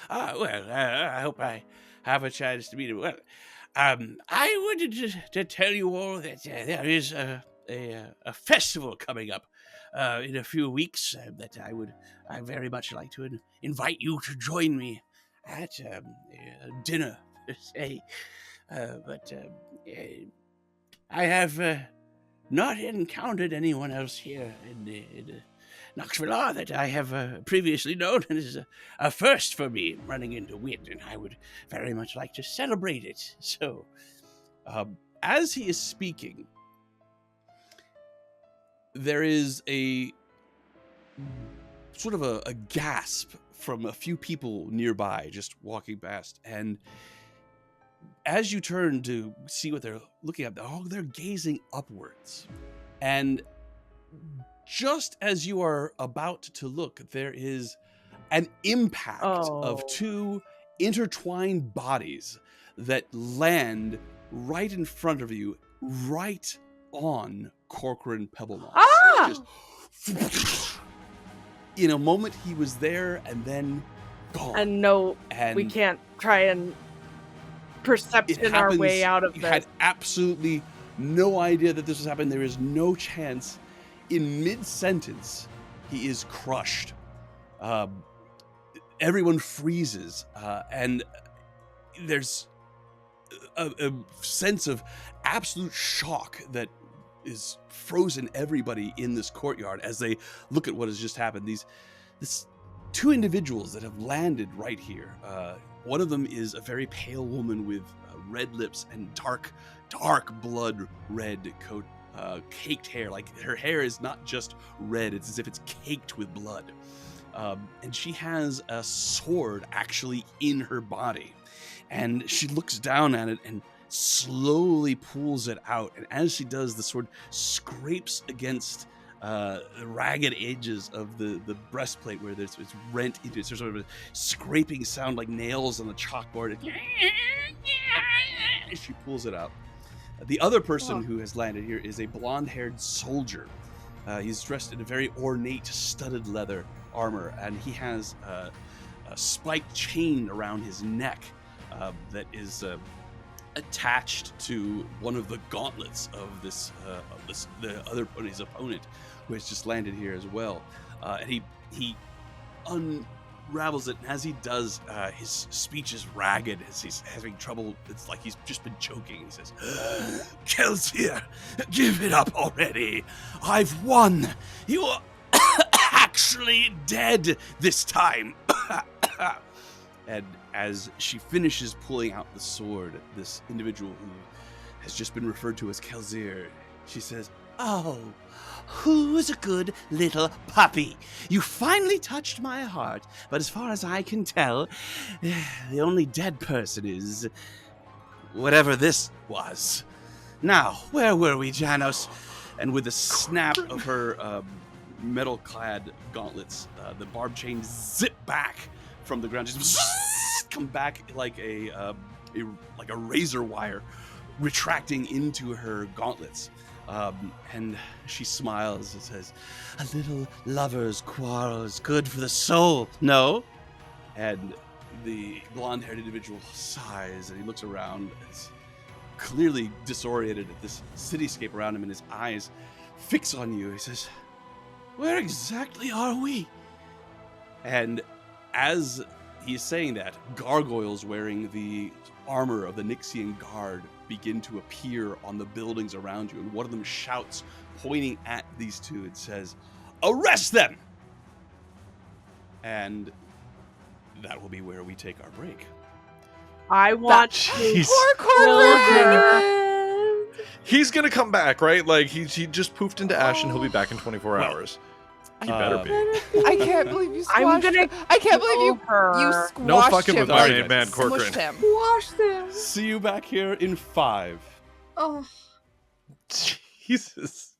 I hope I have a chance to meet him. Well, I wanted to tell you all that there is a festival coming up in a few weeks that I very much like to invite you to join me at dinner, per se. But I have not encountered anyone else here in Knoxville that I have previously known, and is a first for me running into Wit, and I would very much like to celebrate it. So, as he is speaking, there is a sort of a gasp from a few people nearby just walking past, and as you turn to see what they're looking at, they're gazing upwards. And just as you are about to look, there is an impact of two intertwined bodies that land right in front of you, right on Corcoran Pebblemoss. Just, in a moment, he was there and then gone. And we can't try and perception our way out of this. You had absolutely no idea that this was happening. There is no chance. In mid-sentence, he is crushed. Everyone freezes, and there's a sense of absolute shock that is frozen everybody in this courtyard as they look at what has just happened. This two individuals that have landed right here. One of them is a very pale woman with red lips and dark blood red coat, caked hair. Like, her hair is not just red, it's as if it's caked with blood. And she has a sword actually in her body. And she looks down at it and slowly pulls it out. And as she does, the sword scrapes against the ragged edges of the breastplate where it's rent into it. There's sort of a scraping sound like nails on the chalkboard. And she pulls it out. The other person who has landed here is a blonde-haired soldier. He's dressed in a very ornate, studded leather armor, and he has a spiked chain around his neck that is attached to one of the gauntlets of the other his opponent, who has just landed here as well. And he unravels it, and as he does, his speech is ragged as he's having trouble. It's like he's just been choking. He says, "Kelsier, give it up already. I've won. You are actually dead this time." And as she finishes pulling out the sword, this individual who has just been referred to as Kelsier, she says, "Oh, who's a good little puppy? You finally touched my heart, but as far as I can tell, the only dead person is whatever this was. Now, where were we, Janos?" And with a snap of her metal-clad gauntlets, the barb chains zip back from the ground, just come back like a razor wire, retracting into her gauntlets. And she smiles and says, "A little lover's quarrel is good for the soul, no?" And the blonde-haired individual sighs, and he looks around, and is clearly disoriented at this cityscape around him, and his eyes fix on you. He says, "Where exactly are we?" And as he is saying that, gargoyles wearing the armor of the Nixian Guard begin to appear on the buildings around you, and one of them shouts, pointing at these two, and says, "Arrest them!" And that will be where we take our break. I want to. He's gonna come back, right? Like, he just poofed into ash, and he'll be back in 24 hours. He better be. I can't believe you squashed him. I can't believe you squashed him. No fucking with my name, man, Corcoran. Squashed him. See you back here in 5. Oh. Jesus.